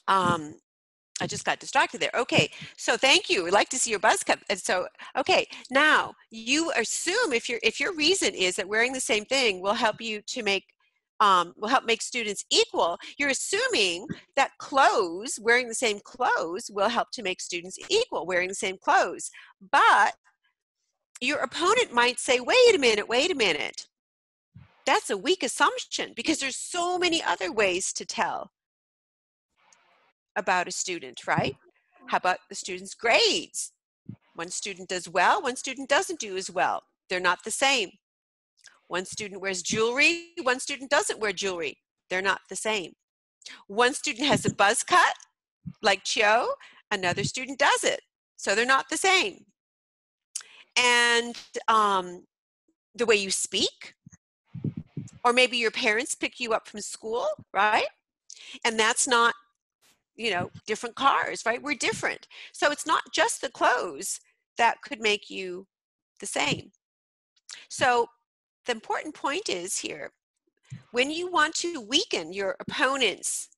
I just got distracted there. Okay, so thank you. We'd like to see your buzz cut. And so, okay, now you assume if your reason is that wearing the same thing will help you to make will help make students equal. You're assuming that clothes, wearing the same clothes, will help to make students equal, wearing the same clothes. But your opponent might say, wait a minute. That's a weak assumption because there's so many other ways to tell about a student, right? How about the student's grades? One student does well, one student doesn't do as well. They're not the same. One student wears jewelry, one student doesn't wear jewelry. They're not the same. One student has a buzz cut, like Chio, another student does it. So they're not the same. And the way you speak, or maybe your parents pick you up from school, right? And that's not, different cars, right? We're different. So it's not just the clothes that could make you the same. So the important point is here, when you want to weaken your opponent's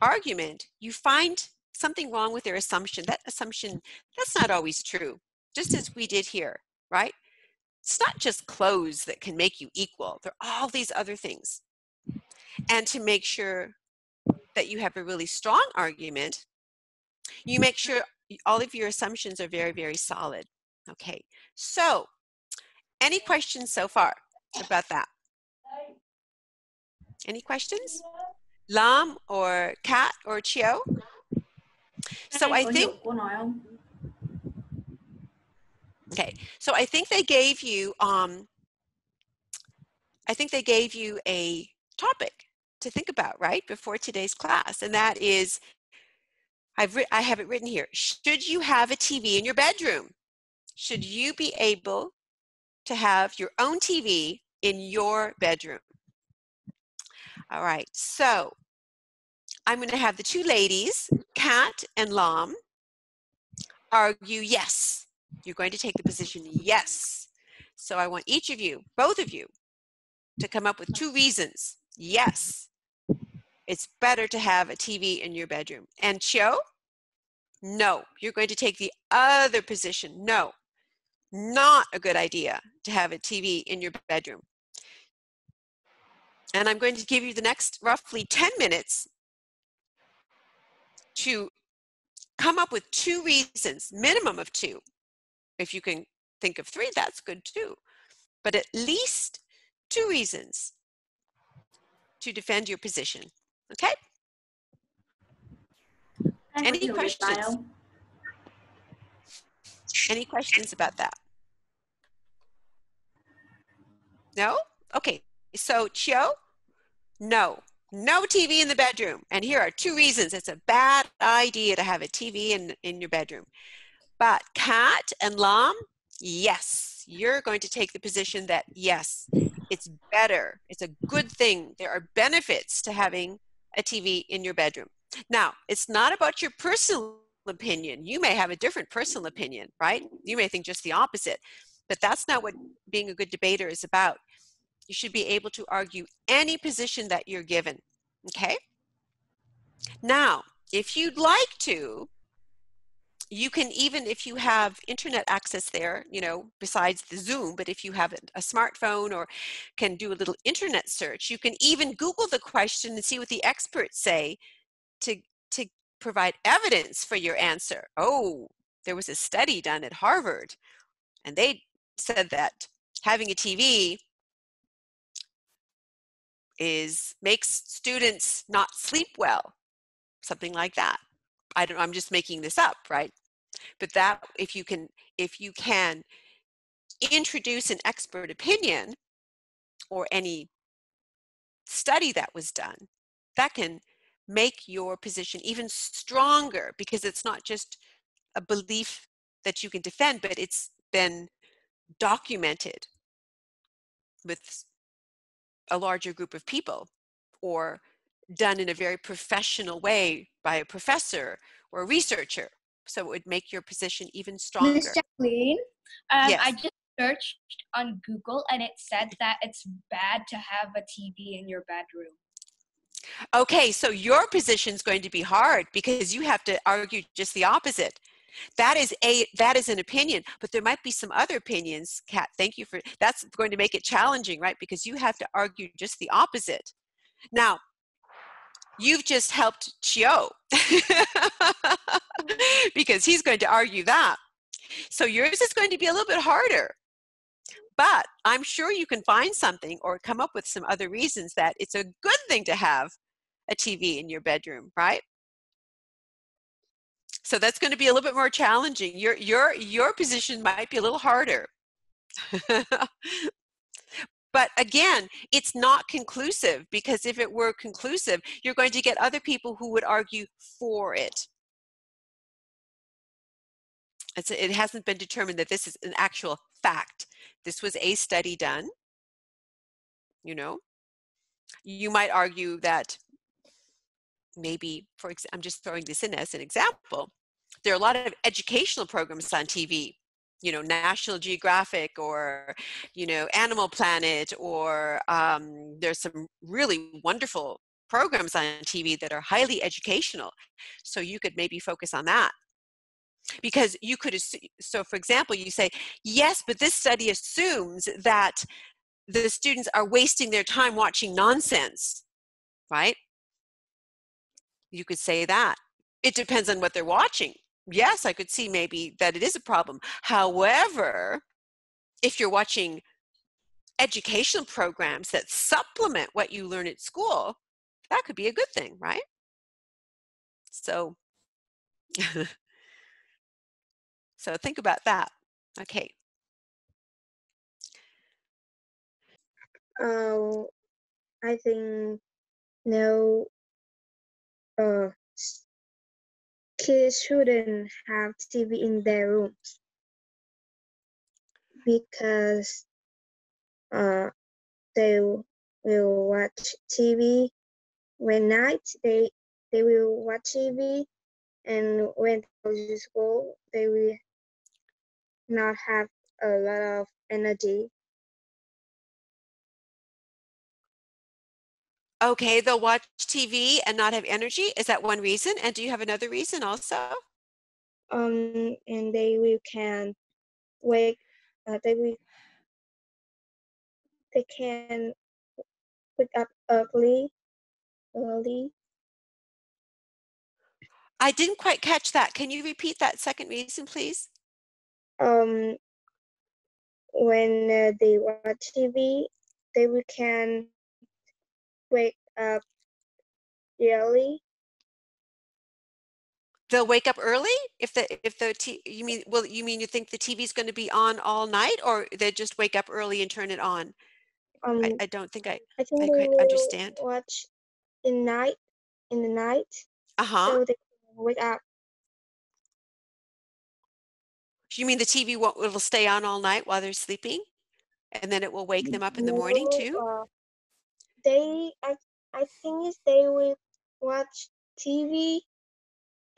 argument, you find something wrong with their assumption. That assumption, that's not always true, just as we did here, right? It's not just clothes that can make you equal. There are all these other things. And to make sure that you have a really strong argument, you make sure all of your assumptions are very, very solid. Okay, so any questions so far about that? Any questions? Lam or Kat or Chio? So I think, okay, so I think they gave you, a topic to think about, right, before today's class, and that is, I have it written here. Should you have a TV in your bedroom? Should you be able to have your own TV in your bedroom? All right, so I'm going to have the two ladies, Kat and Lam, argue yes. You're going to take the position yes. So I want each of you, both of you, to come up with 2 reasons. Yes, it's better to have a TV in your bedroom. And Chio? No, you're going to take the other position. No, not a good idea to have a TV in your bedroom. And I'm going to give you the next roughly 10 minutes to come up with 2 reasons, minimum of 2. If you can think of 3, that's good too. But at least 2 reasons to defend your position. Okay? Any questions? Any questions about that? No? Okay. So, Chio? No. No TV in the bedroom. And here are 2 reasons it's a bad idea to have a TV in your bedroom. But Kat and Lam, yes. You're going to take the position that, yes, it's better. It's a good thing. There are benefits to having a TV in your bedroom. Now, it's not about your personal opinion. You may have a different personal opinion, right? You may think just the opposite. But that's not what being a good debater is about. You should be able to argue any position that you're given, okay? Now, if you'd like to, you can, even if you have internet access there, besides the Zoom, but if you have a smartphone or can do a little internet search, you can even Google the question and see what the experts say to provide evidence for your answer. Oh, there was a study done at Harvard, and they said that having a TV makes students not sleep well, something like that. I'm just making this up, right? But that, if you can introduce an expert opinion or any study that was done, that can make your position even stronger, because it's not just a belief that you can defend, but it's been documented with a larger group of people, or done in a very professional way by a professor or a researcher. So it would make your position even stronger. Miss Jacqueline, yes. I just searched on Google and it said that it's bad to have a TV in your bedroom. Okay, so your position is going to be hard because you have to argue just the opposite. That is an opinion, but there might be some other opinions, Kat. Thank you for that's going to make it challenging, right? Because you have to argue just the opposite. Now, you've just helped Chio because he's going to argue that. So yours is going to be a little bit harder. But I'm sure you can find something or come up with some other reasons that it's a good thing to have a TV in your bedroom, right? So that's going to be a little bit more challenging. Your position might be a little harder. But again, it's not conclusive, because if it were conclusive, you're going to get other people who would argue for it. It hasn't been determined that this is an actual fact. This was a study done. You know, you might argue that maybe, I'm just throwing this in as an example, there are a lot of educational programs on TV, you know, National Geographic or, you know, Animal Planet, or there's some really wonderful programs on TV that are highly educational. So you could maybe focus on that. Because you could, so for example, you say, yes, but this study assumes that the students are wasting their time watching nonsense, right? You could say that. It depends on what they're watching. Yes, I could see maybe that it is a problem. However, if you're watching educational programs that supplement what you learn at school, that could be a good thing, right? So, so think about that. Okay. I think no, kids shouldn't have TV in their rooms because they will watch TV when night. They will watch TV, and when they go to school, they will not have a lot of energy. Okay, they'll watch TV and not have energy. Is that one reason? And do you have another reason also? And they will can wake. They can wake up early. I didn't quite catch that. Can you repeat that second reason, please? When they watch TV, they will can wake up early. They'll wake up early you mean you think the TV is going to be on all night, or they just wake up early and turn it on? I don't think I think they quite will understand. watch in the night. Uh-huh. So they can wake up. You mean the TV will stay on all night while they're sleeping, and then it will wake them up in the morning too? I think they will watch TV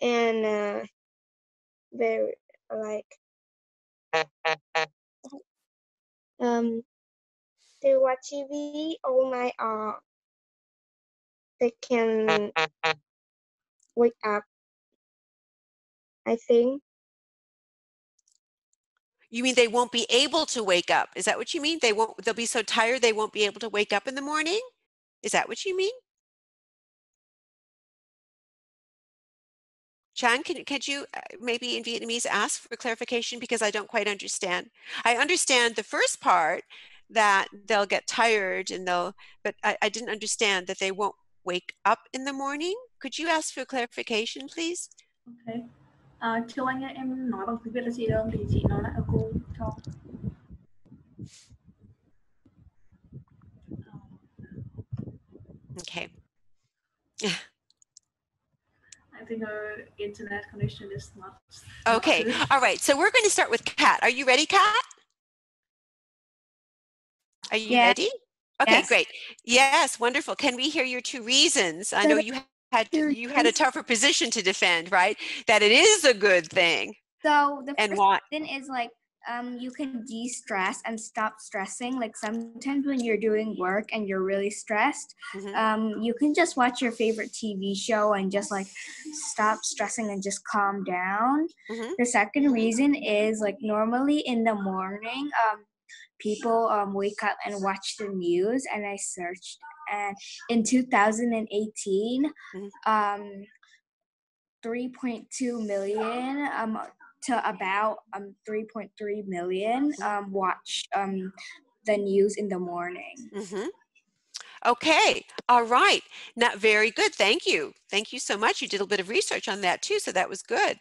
and they like they watch TV all night, or they can wake up, I think. You mean they won't be able to wake up? Is that what you mean? They'll be so tired they won't be able to wake up in the morning? Is that what you mean? Chan, could you maybe in Vietnamese ask for clarification, because I don't quite understand. I understand the first part, that they'll get tired but I didn't understand that they won't wake up in the morning. Could you ask for clarification, please? Okay. Châu Anh ơi, em nói bằng tiếng Việt là chị được không? Thì chị nói lại cô cho. Okay. I think our internet connection is not. Okay. Good. All right. So we're going to start with Kat. Are you ready, Kat? Are you ready? Okay, yes. Great. Yes, wonderful. Can we hear your two reasons? I know you had a tougher position to defend, right? That it is a good thing. So the and first why? reason is like You can de-stress and stop stressing. Like sometimes when you're doing work and you're really stressed, you can just watch your favorite TV show and just like stop stressing and just calm down. The second reason is like normally in the morning, people wake up and watch the news, and I searched, and in 2018, 3.2 million to about 3.3 million watch the news in the morning. Okay, all right. Now, very good. Thank you. Thank you so much. You did a bit of research on that too, so that was good.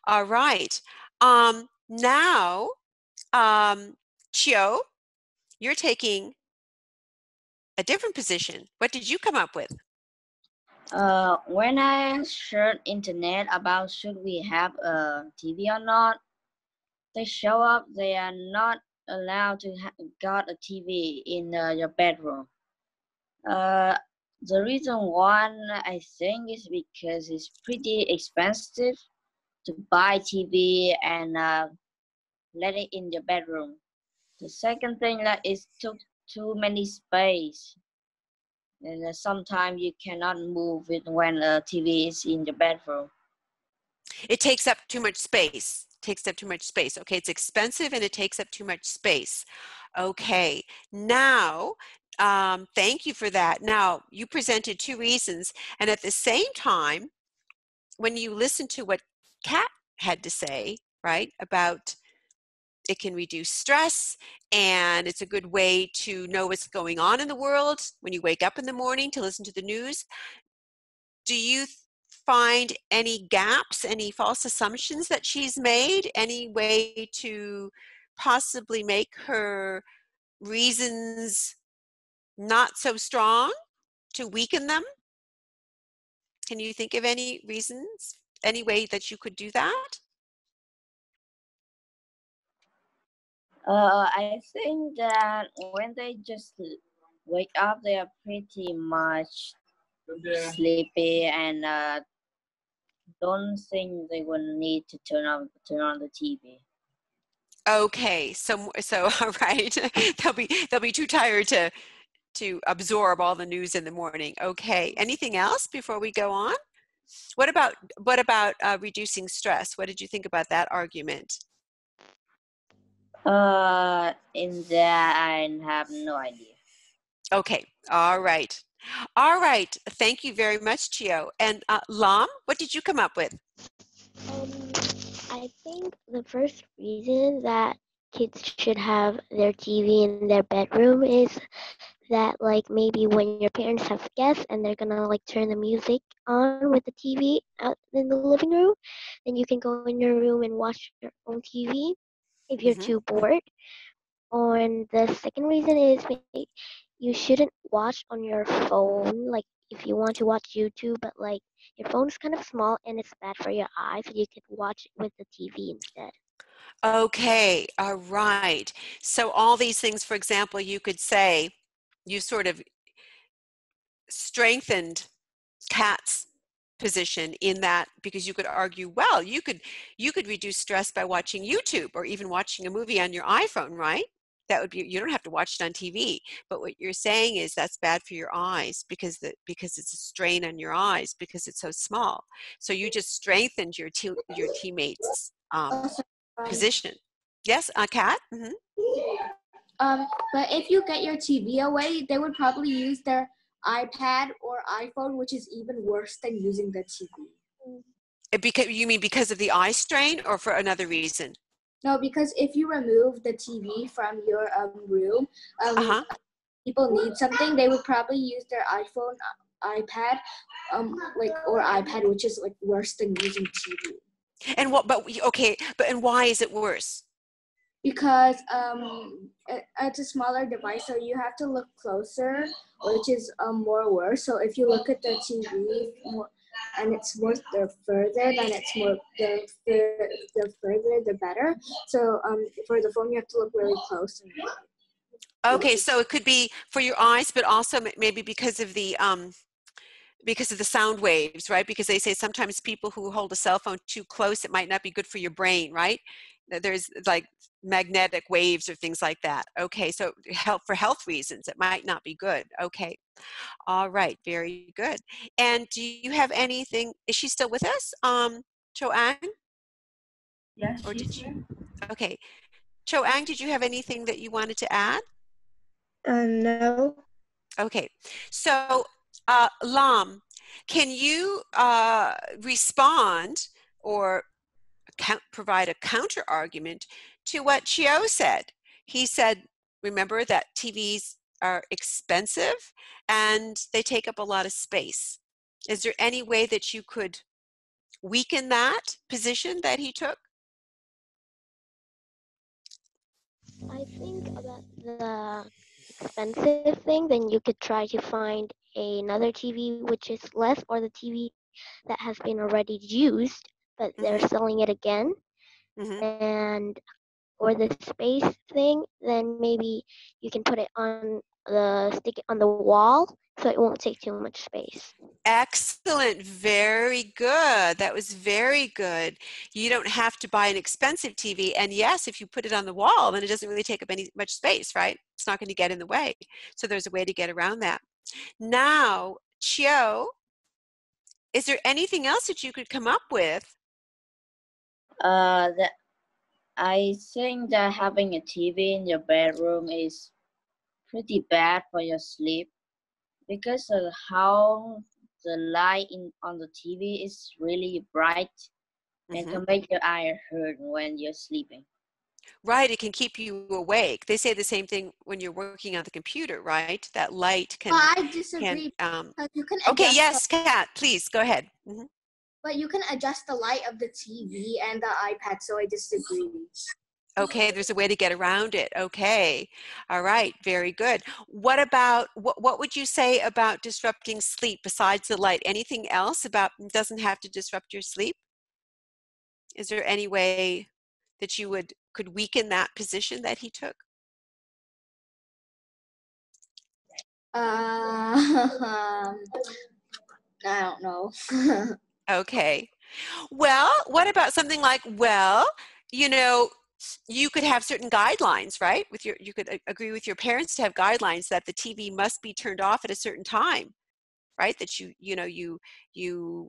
All right. Now, Chio, you're taking a different position. What did you come up with? When I search internet about should we have a TV or not, they show up they are not allowed to got a TV in your bedroom. The reason one I think is because it's pretty expensive to buy TV and let it in your bedroom. The second thing that is took too many space. And sometimes you cannot move it when a TV is in your bedroom. It takes up too much space. Takes up too much space. Okay, it's expensive and it takes up too much space. Okay, now, thank you for that. Now, you presented two reasons, and at the same time, when you listen to what Kat had to say, right, about it can reduce stress, and it's a good way to know what's going on in the world when you wake up in the morning to listen to the news. Do you find any gaps, any false assumptions that she's made, any way to possibly make her reasons not so strong, to weaken them? Can you think of any reasons, any way that you could do that? I think that when they just wake up, they are pretty much sleepy and don't think they will need to turn on the TV. Okay, so all right, they'll be too tired to absorb all the news in the morning. Okay, anything else before we go on? What about reducing stress? What did you think about that argument? In that I have no idea. Okay, all right. All right, thank you very much, Chio. And Lam, what did you come up with? I think the first reason that kids should have their TV in their bedroom is that like maybe when your parents have guests and they're gonna like turn the music on with the TV out in the living room, then you can go in your room and watch your own TV if you're too bored. And the second reason is you shouldn't watch on your phone, like if you want to watch YouTube, but like your phone is kind of small and it's bad for your eyes, so you could watch it with the TV instead. Okay, all right. So all these things, for example, you could say you sort of strengthened Kat's position in that, because you could argue, well, you could reduce stress by watching YouTube or even watching a movie on your iPhone, right? That would be, you don't have to watch it on TV. But what you're saying is that's bad for your eyes because it's a strain on your eyes because it's so small. So you just strengthened your teammates' position. Yes, Kat? But if you get your TV away, they would probably use their iPad or iPhone, which is even worse than using the TV. Because you mean because of the eye strain, or for another reason? No, because if you remove the TV from your room, people need something, they would probably use their iPhone, iPad, or iPad, which is like worse than using TV. And and why is it worse? Because it's a smaller device, so you have to look closer, which is more worse. So if you look at the TV more, and it's more further, then it's more the further the better. So for the phone, you have to look really close. Okay, so it could be for your eyes, but also maybe because of the sound waves, right? Because they say sometimes people who hold a cell phone too close, it might not be good for your brain, right? there's like magnetic waves or things like that. Okay, so for health reasons, it might not be good. Okay, all right, very good. And do you have anything? Is she still with us, Cho-Ang? Yes, Or she's did here. you? Okay, Cho-Ang, did you have anything that you wanted to add? No. Okay, so Lam, can you respond or provide a counter argument to what Chio said? He said, remember that TVs are expensive and they take up a lot of space. Is there any way that you could weaken that position that he took? I think about the expensive thing, then you could try to find another TV which is less, or the TV that has been already used, but they're selling it again. And or the space thing, then maybe you can put it on stick it on the wall so it won't take too much space. Excellent, very good. That was very good. You don't have to buy an expensive TV, and yes, if you put it on the wall, then it doesn't really take up much space, right? It's not going to get in the way. So there's a way to get around that. Now, Chio, is there anything else that you could come up with? I think that having a TV in your bedroom is pretty bad for your sleep because of how the light on the TV is really bright and can make your eye hurt when you're sleeping. Right, it can keep you awake. They say the same thing when you're working on the computer, right? That light can. I disagree. You can okay, yes, Kat, please go ahead. But you can adjust the light of the TV and the iPad, so I disagree. Okay, there's a way to get around it. Okay, all right, very good. What about, what would you say about disrupting sleep besides the light? Anything else about, doesn't have to disrupt your sleep? Is there any way that you could weaken that position that he took? I don't know. Okay. Well, what about something like, well, you know, you could have certain guidelines, right? You could agree with your parents to have guidelines that the TV must be turned off at a certain time, right? That you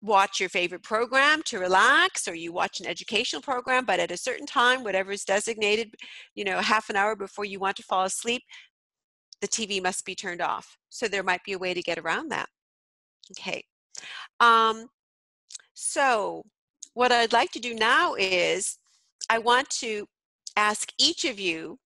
watch your favorite program to relax, or you watch an educational program, but at a certain time, whatever is designated, half an hour before you want to fall asleep, the TV must be turned off. So there might be a way to get around that. Okay. So what I'd like to do now is I want to ask each of you,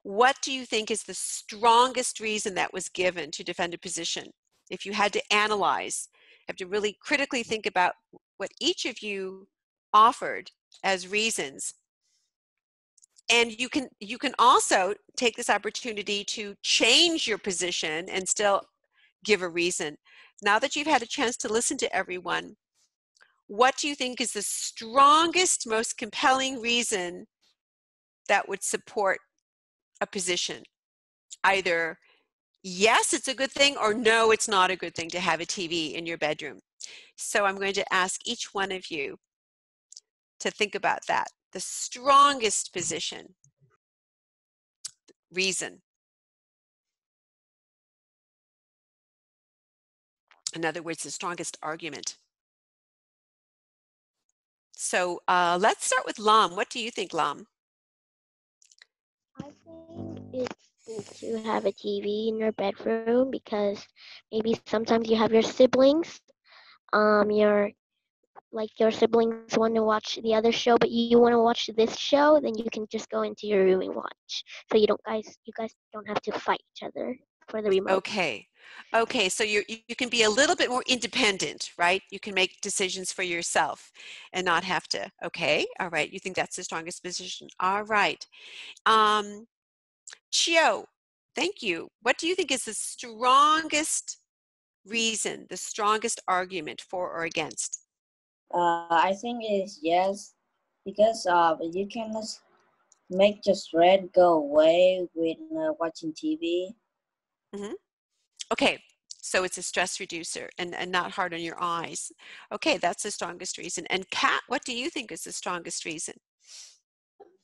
what do you think is the strongest reason that was given to defend a position? If you had to analyze, you have to really critically think about what each of you offered as reasons. And you can also take this opportunity to change your position and still give a reason. Now that you've had a chance to listen to everyone, what do you think is the strongest, most compelling reason that would support a position? Either yes, it's a good thing, or no, it's not a good thing to have a TV in your bedroom. So I'm going to ask each one of you to think about that. The strongest position, reason. In other words, the strongest argument. So let's start with Lam. What do you think, Lam? I think it's good to have a TV in your bedroom because maybe sometimes you have your siblings, your siblings want to watch the other show, but you want to watch this show, then you can just go into your room and watch. So you guys don't have to fight each other for the remote. Okay, so you can be a little bit more independent, right? You can make decisions for yourself and not have to. Okay, all right. You think that's the strongest position. All right. Chio, thank you. What do you think is the strongest reason, the strongest argument for or against? I think it's yes, because you can make the stress go away with watching TV. Okay, So it's a stress reducer and not hard on your eyes. Okay, that's the strongest reason. And Kat, what do you think is the strongest reason?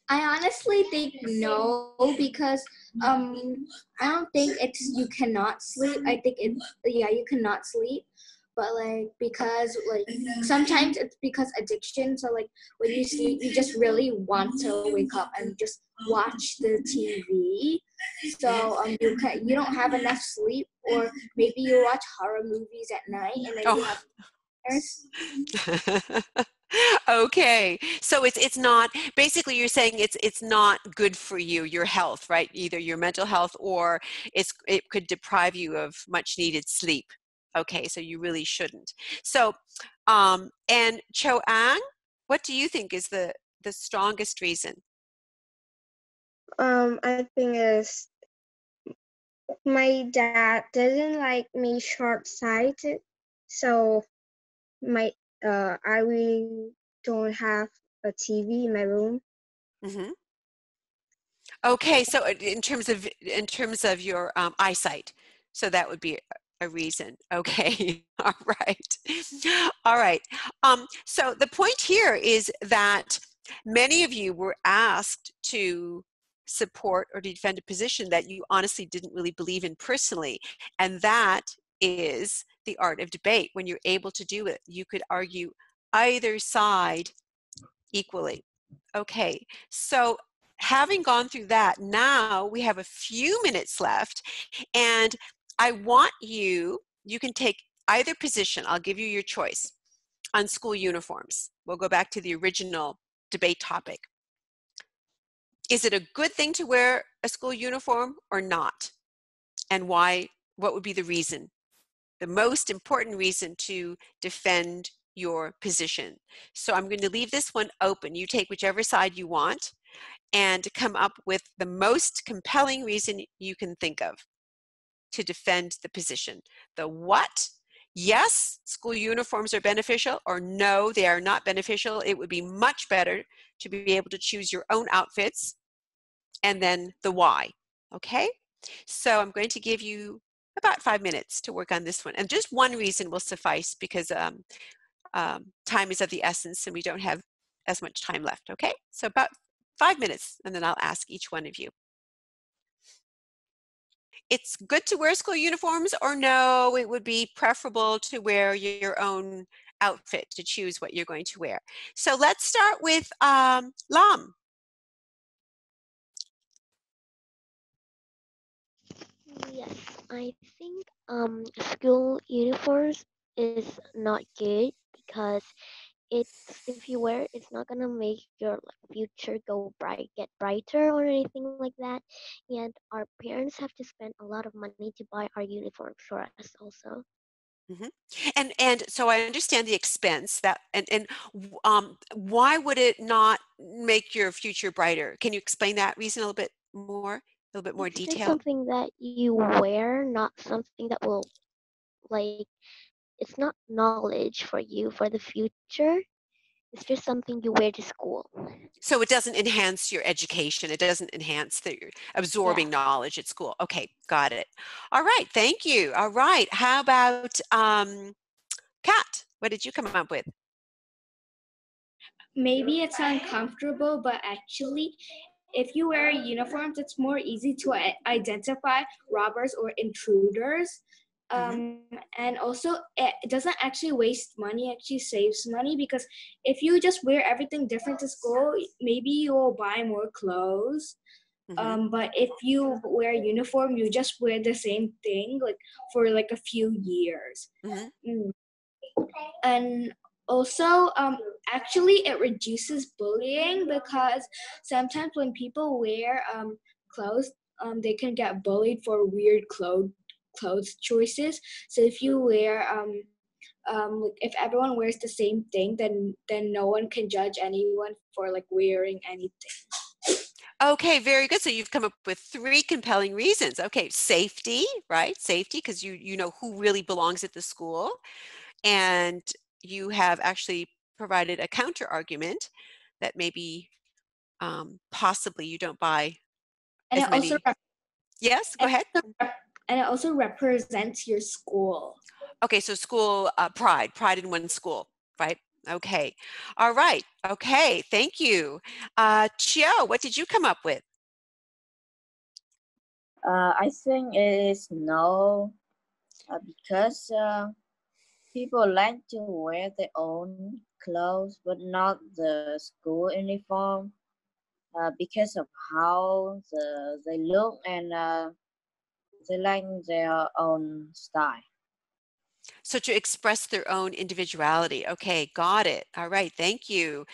I honestly think no, because I don't think it's you cannot sleep. I think you cannot sleep, but like because like sometimes it's because addiction. So like when you sleep, you just really want to wake up and just watch the TV. So you don't have enough sleep, or maybe you watch horror movies at night and then you have nightmares. Okay, so it's not, basically you're saying it's not good for you, your health, right? Either your mental health or it could deprive you of much needed sleep. Okay, so you really shouldn't. So, and Cho Ang, what do you think is the strongest reason? I think is my dad doesn't like me short-sighted, so I really don't have a TV in my room. Mm-hmm. Okay, so in terms of your eyesight, so that would be a reason. Okay, all right. So the point here is that many of you were asked to support or defend a position that you honestly didn't really believe in personally, and that is the art of debate. When you're able to do it, you could argue either side equally. Okay, so having gone through that, now we have a few minutes left, and I want you can take either position. I'll give you your choice on school uniforms. We'll go back to the original debate topic. Is it a good thing to wear a school uniform or not? And why? What would be the reason? The most important reason to defend your position. So I'm going to leave this one open. You take whichever side you want and come up with the most compelling reason you can think of to defend the position. The what? Yes, school uniforms are beneficial, or no, they are not beneficial. It would be much better to be able to choose your own outfits, and then the why. Okay? So I'm going to give you about 5 minutes to work on this one. And just one reason will suffice, because time is of the essence and we don't have as much time left. Okay? So about 5 minutes, and then I'll ask each one of you. It's good to wear school uniforms, or no, it would be preferable to wear your own outfit, to choose what you're going to wear. So let's start with Lam. Yes, I think school uniforms is not good because if you wear it, it's not gonna make your future get brighter or anything like that. And our parents have to spend a lot of money to buy our uniforms for us also. Mm-hmm. And so I understand the expense that, and why would it not make your future brighter? Can you explain that reason a little bit more It's just detail? something that you wear, not something that will it's not knowledge for you for the future. It's just something you wear to school. So it doesn't enhance your education. It doesn't enhance the absorbing knowledge at school. Okay, got it. All right, thank you. All right, how about Kat? What did you come up with? Maybe it's uncomfortable, but actually, if you wear uniforms, it's more easy to identify robbers or intruders. And also, it doesn't actually waste money, it actually saves money, because if you just wear everything different to school, maybe you will buy more clothes. But if you wear a uniform, you just wear the same thing for a few years. And also, actually, it reduces bullying, because sometimes when people wear clothes, they can get bullied for weird clothes choices. So if you wear if everyone wears the same thing, then no one can judge anyone for wearing anything. Okay, very good. So you've come up with 3 compelling reasons. Okay, safety, right? Safety, because you know who really belongs at the school, and you have actually provided a counter argument that maybe possibly you don't buy And as many. Yes, go ahead. and it also represents your school. Okay, so school pride in one's school, right? Okay, all right. Okay, thank you. Chio, what did you come up with? I think it is no, because people like to wear their own clothes, but not the school uniform, because of how they look, and they like their own style. So to express their own individuality. Okay, got it. All right, thank you.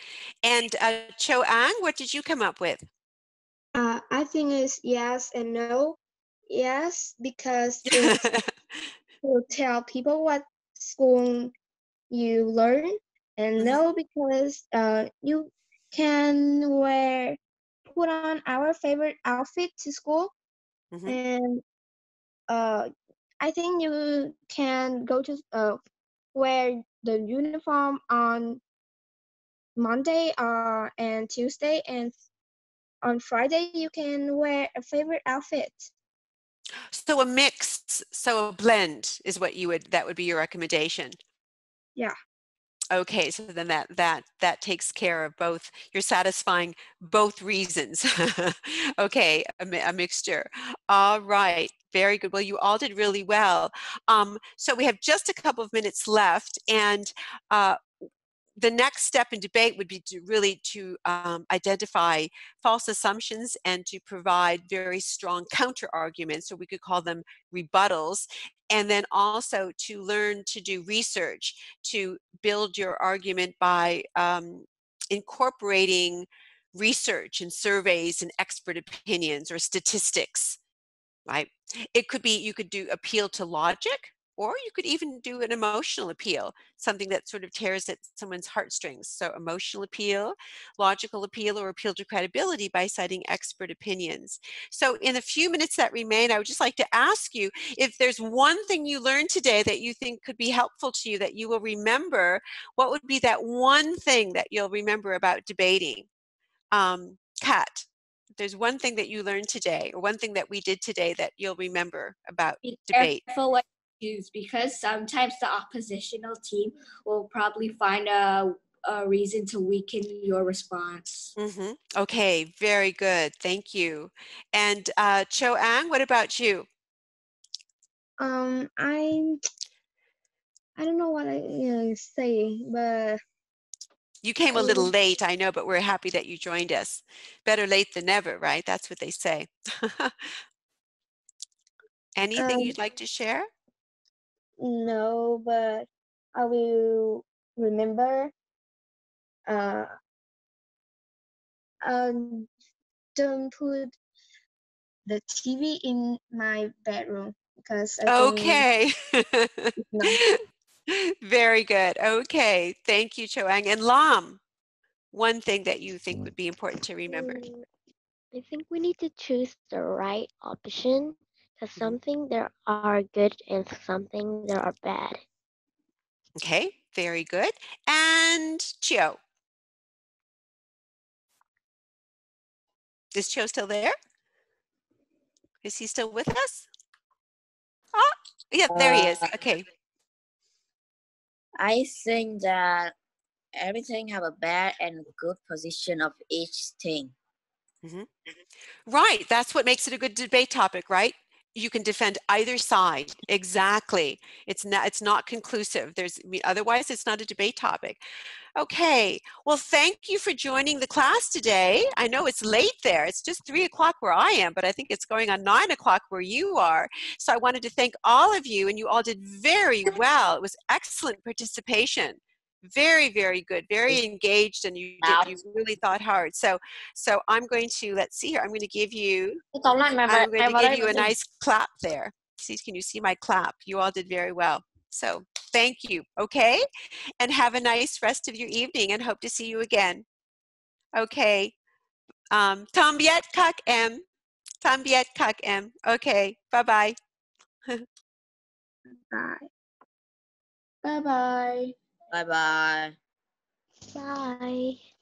And Cho Ang, what did you come up with? I think it's yes and no. Yes, because it's to tell people what school you learn, and no, because you can put on our favorite outfit to school, and I think you can go to wear the uniform on Monday and Tuesday, and on Friday you can wear a favorite outfit. So a mix, so a blend is what that would be your recommendation. Yeah. Okay, so then that takes care of both. You're satisfying both reasons. Okay, a mixture. All right, very good. Well, you all did really well. So we have just a couple of minutes left, and the next step in debate would be to identify false assumptions and to provide very strong counter arguments, or we could call them rebuttals, and then also to learn to do research, to build your argument by incorporating research and surveys and expert opinions or statistics, right? It could be, you could do appeal to logic, or you could even do an emotional appeal, something that sort of tears at someone's heartstrings. So emotional appeal, logical appeal, or appeal to credibility by citing expert opinions. So in the few minutes that remain, I would just like to ask you, if there's one thing you learned today that you think could be helpful to you, that you will remember, what would be that one thing that you'll remember about debating? Kat, there's one thing that you learned today, or one thing that we did today that you'll remember about debate. Be careful what you choose, because sometimes the oppositional team will probably find a reason to weaken your response. Okay, very good. Thank you. And Cho Ang, what about you? I don't know what I say, but you came a little late, I know, but we're happy that you joined us. Better late than never, right? That's what they say. Anything you'd like to share? No, but I will remember. Don't put the TV in my bedroom, because I Okay. think Very good. Okay. Thank you, Cho Ang. And Lam, one thing that you think would be important to remember? I think we need to choose the right option, because something there are good and something there are bad. Okay, very good. And Chio. Is Chio still there? Is he still with us? Oh, yeah, there he is. Okay. I think that everything have a bad and good position of each thing. Right, that's what makes it a good debate topic, right? You can defend either side. Exactly. It's not conclusive. Otherwise it's not a debate topic. Okay, well, thank you for joining the class today. I know it's late there. It's just 3 o'clock where I am, but I think it's going on 9 o'clock where you are. So I wanted to thank all of you, and you all did very well. It was excellent participation. Very, very good, very engaged, and you really thought hard. So I'm going to, let's see here, I'm going to give you a nice clap there. See, can you see my clap? You all did very well. So thank you, okay? And have a nice rest of your evening, and hope to see you again. Okay. Tom biet kak em. Tom biet kak em. Okay, bye-bye. Bye. Bye-bye. Bye-bye. Bye.